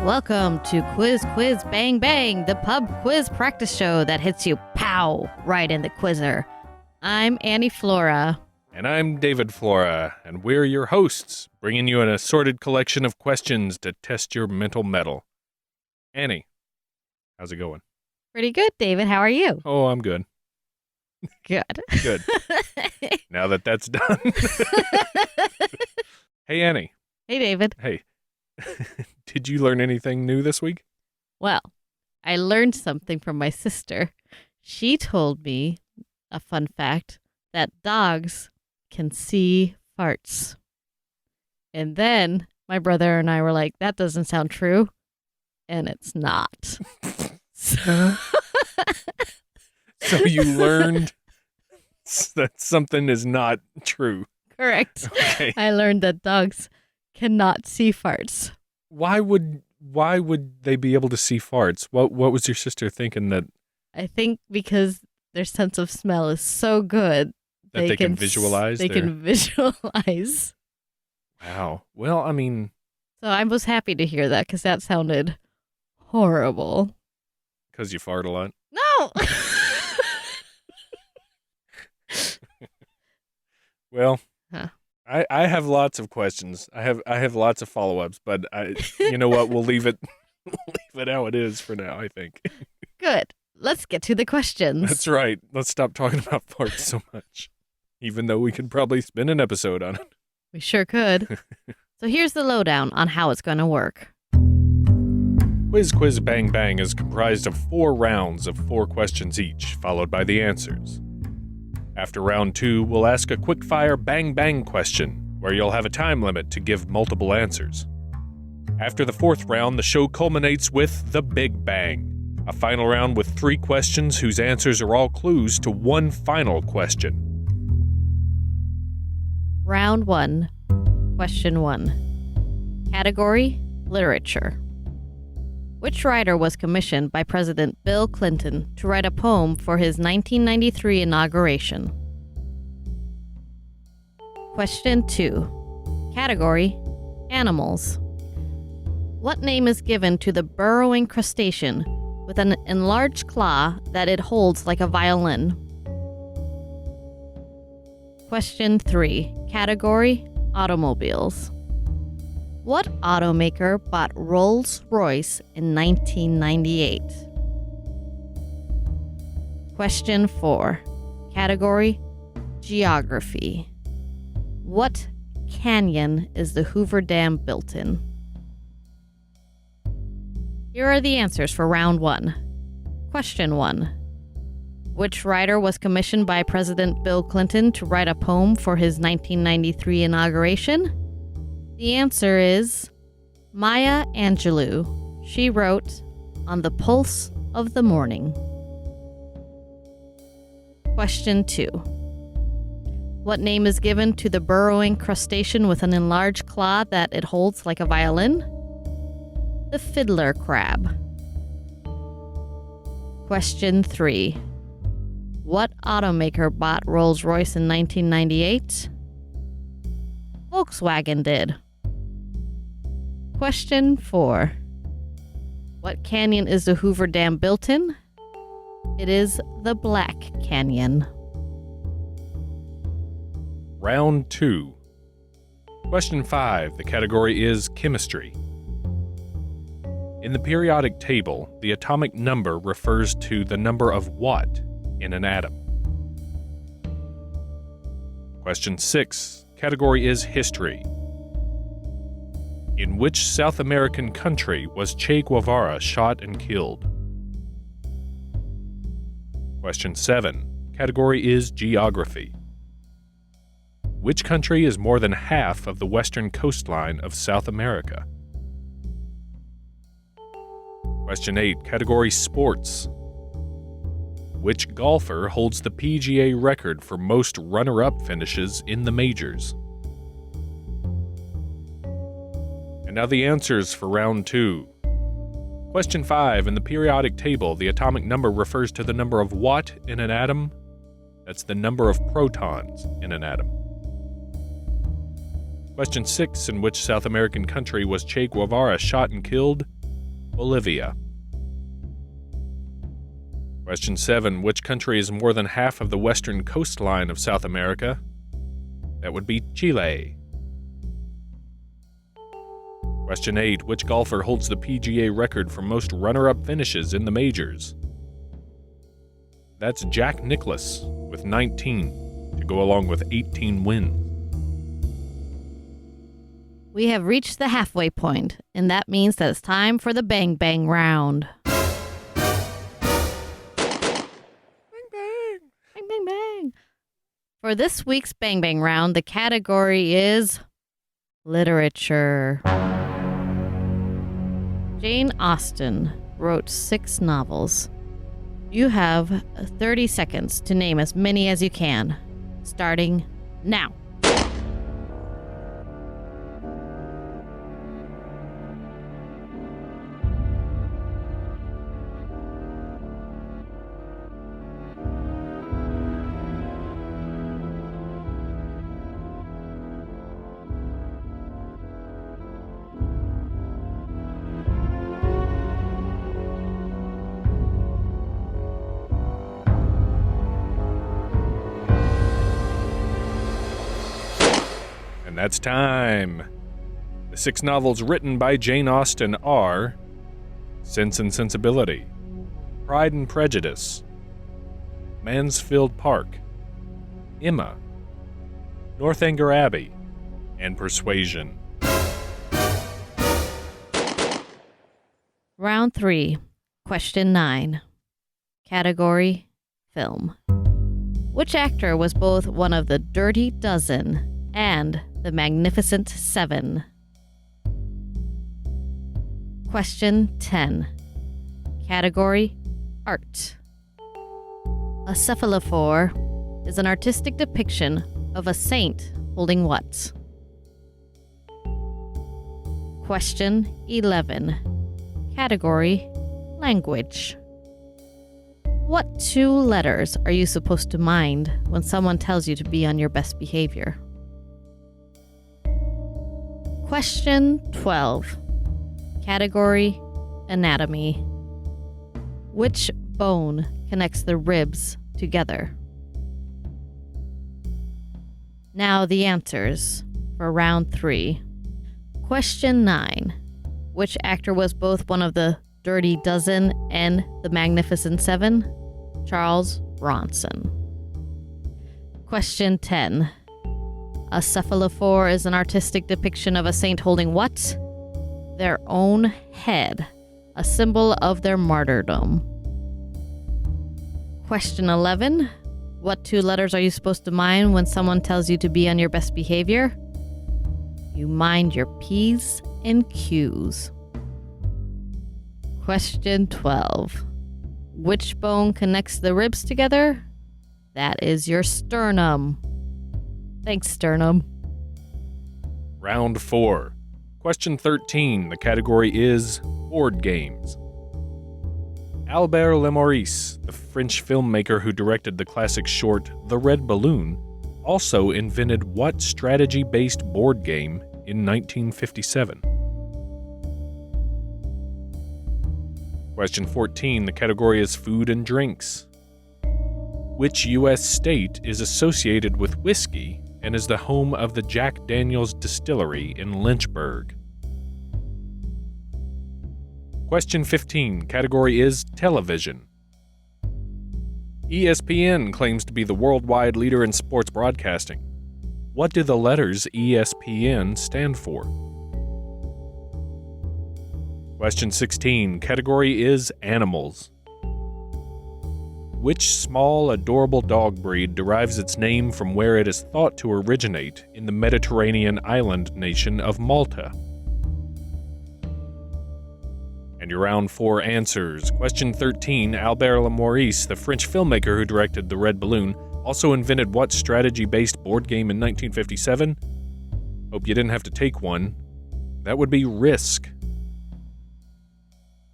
Welcome to Quiz Quiz Bang Bang, the pub quiz practice show that hits you pow right in the quizzer. I'm Annie Flora. And I'm David Flora, and we're your hosts, bringing you an assorted collection of questions to test your mental mettle. Annie, how's it going? Pretty good, David. How are you? Oh, I'm good. Good. Good. Now that that's done. Hey, Annie. Hey, David. Hey. Did you learn anything new this week? Well, I learned something from my sister. She told me a fun fact that dogs can see farts. And then my brother and I were like, that doesn't sound true. And it's not. So you learned that something is not true. Correct. Okay. I learned that dogs cannot see farts. Why would they be able to see farts? What was your sister thinking that? I think because their sense of smell is so good that they can visualize. They can visualize. Wow. Well, I mean. So I was happy to hear that because that sounded horrible. Because you fart a lot? No. Well. Huh. I have lots of questions. I have lots of follow-ups, but you know what? We'll leave it how it is for now, I think. Good. Let's get to the questions. That's right. Let's stop talking about farts so much. Even though we could probably spin an episode on it. We sure could. So here's the lowdown on how it's going to work. Quiz Quiz Bang Bang is comprised of 4 rounds of 4 questions each, followed by the answers. After round 2, we'll ask a quick-fire bang-bang question, where you'll have a time limit to give multiple answers. After the 4th round, the show culminates with the Big Bang, a final round with 3 questions whose answers are all clues to one final question. Round 1, question 1. Category, literature. Which writer was commissioned by President Bill Clinton to write a poem for his 1993 inauguration? Question 2. Category, animals. What name is given to the burrowing crustacean with an enlarged claw that it holds like a violin? Question 3. Category, automobiles. What automaker bought Rolls-Royce in 1998? Question 4. Category, geography. What canyon is the Hoover Dam built in? Here are the answers for round 1. Question 1. Which writer was commissioned by President Bill Clinton to write a poem for his 1993 inauguration? The answer is Maya Angelou. She wrote On the Pulse of the Morning. Question 2. What name is given to the burrowing crustacean with an enlarged claw that it holds like a violin? The fiddler crab. Question 3. What automaker bought Rolls-Royce in 1998? Volkswagen did. Question 4. What canyon is the Hoover Dam built in? It is the Black Canyon. Round 2. Question 5. The category is chemistry. In the periodic table, the atomic number refers to the number of what in an atom? Question 6. Category is history. In which South American country was Che Guevara shot and killed? Question 7. Category is geography. Which country is more than half of the western coastline of South America? Question 8. Category sports. Which golfer holds the PGA record for most runner-up finishes in the majors? And now the answers for round 2. Question 5. In the periodic table, the atomic number refers to the number of what in an atom? That's the number of protons in an atom. Question 6. In which South American country was Che Guevara shot and killed? Bolivia. Question 7. Which country is more than half of the western coastline of South America? That would be Chile. Question 8. Which golfer holds the PGA record for most runner-up finishes in the majors? That's Jack Nicklaus with 19, to go along with 18 wins. We have reached the halfway point, and that means that it's time for the Bang Bang round. Bang Bang! Bang Bang Bang! For this week's Bang Bang round, the category is literature. Jane Austen wrote 6 novels. You have 30 seconds to name as many as you can, starting now. And that's time. The 6 novels written by Jane Austen are Sense and Sensibility, Pride and Prejudice, Mansfield Park, Emma, Northanger Abbey, and Persuasion. Round 3, question 9. Category, film. Which actor was both one of the Dirty Dozen and the Magnificent Seven? Question 10. Category, art. A cephalophore is an artistic depiction of a saint holding what? Question 11. Category, language. What 2 letters are you supposed to mind when someone tells you to be on your best behavior? Question 12. Category, anatomy. Which bone connects the ribs together? Now the answers for round 3. Question 9. Which actor was both one of the Dirty Dozen and the Magnificent Seven? Charles Bronson. Question 10. A cephalophore is an artistic depiction of a saint holding what? Their own head, a symbol of their martyrdom. Question 11. What 2 letters are you supposed to mind when someone tells you to be on your best behavior? You mind your P's and Q's. Question 12. Which bone connects the ribs together? That is your sternum. Thanks, sternum. Round 4. Question 13. The category is board games. Albert Lemorisse, the French filmmaker who directed the classic short The Red Balloon, also invented what strategy-based board game in 1957? Question 14. The category is food and drinks. Which U.S. state is associated with whiskey and is the home of the Jack Daniel's Distillery in Lynchburg? Question 15. Category is television. ESPN claims to be the worldwide leader in sports broadcasting. What do the letters ESPN stand for? Question 16. Category is animals. Which small, adorable dog breed derives its name from where it is thought to originate in the Mediterranean island nation of Malta? And your round 4 answers. Question 13. Albert Lemorisse, the French filmmaker who directed The Red Balloon, also invented what strategy-based board game in 1957? Hope you didn't have to take one. That would be Risk.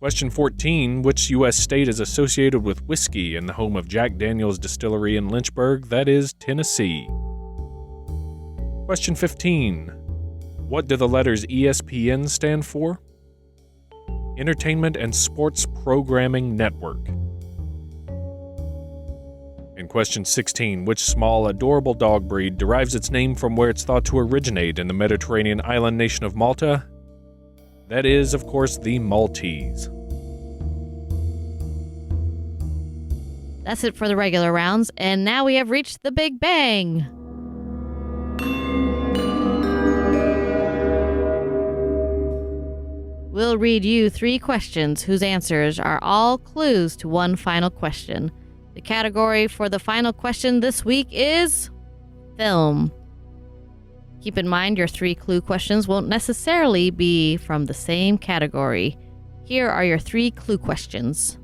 Question 14. Which U.S. state is associated with whiskey and the home of Jack Daniel's Distillery in Lynchburg? That is Tennessee. Question 15. What do the letters ESPN stand for? Entertainment and Sports Programming Network. In question 16, which small, adorable dog breed derives its name from where it's thought to originate in the Mediterranean island nation of Malta? That is, of course, the Maltese. That's it for the regular rounds, and now we have reached the Big Bang. We'll read you 3 questions whose answers are all clues to one final question. The category for the final question this week is film. Keep in mind your 3 clue questions won't necessarily be from the same category. Here are your 3 clue questions.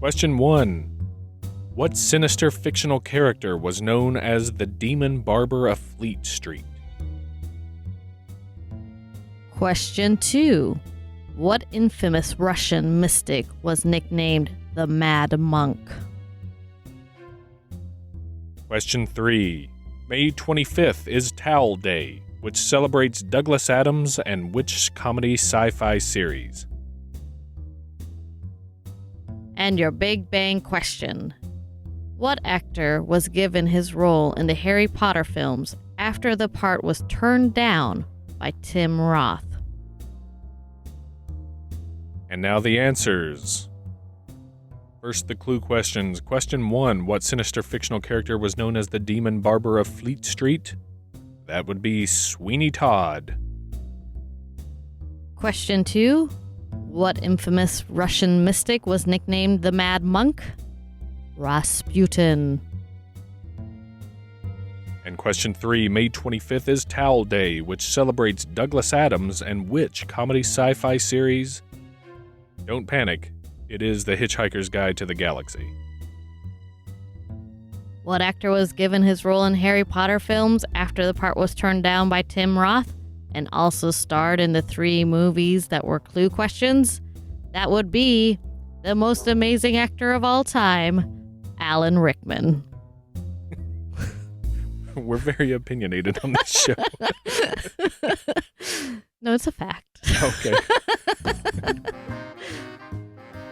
Question 1. What sinister fictional character was known as the Demon Barber of Fleet Street? Question 2. What infamous Russian mystic was nicknamed the Mad Monk? Question 3. May 25th is Towel Day, which celebrates Douglas Adams and which comedy sci-fi series? And your Big Bang question. What actor was given his role in the Harry Potter films after the part was turned down by Tim Roth? And now the answers. First, the clue questions. Question 1. What sinister fictional character was known as the Demon Barber of Fleet Street? That would be Sweeney Todd. Question 2. What infamous Russian mystic was nicknamed the Mad Monk? Rasputin. And question 3. May 25th is Towel Day, which celebrates Douglas Adams and which comedy sci-fi series? Don't panic. It is The Hitchhiker's Guide to the Galaxy. What actor was given his role in Harry Potter films after the part was turned down by Tim Roth and also starred in the 3 movies that were clue questions? That would be the most amazing actor of all time, Alan Rickman. We're very opinionated on this show. No, it's a fact. Okay.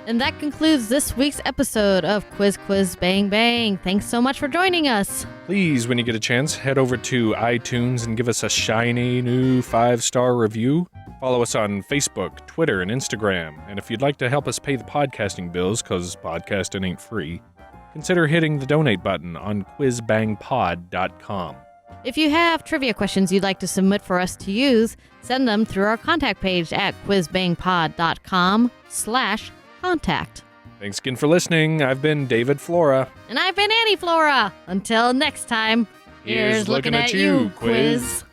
And that concludes this week's episode of Quiz Quiz Bang Bang. Thanks so much for joining us. Please, when you get a chance, head over to iTunes and give us a shiny new 5-star review. Follow us on Facebook, Twitter, and Instagram. And if you'd like to help us pay the podcasting bills, because podcasting ain't free, consider hitting the donate button on quizbangpod.com. If you have trivia questions you'd like to submit for us to use, send them through our contact page at quizbangpod.com/contact. Thanks again for listening. I've been David Flora. And I've been Annie Flora. Until next time, here's looking at you, Quiz.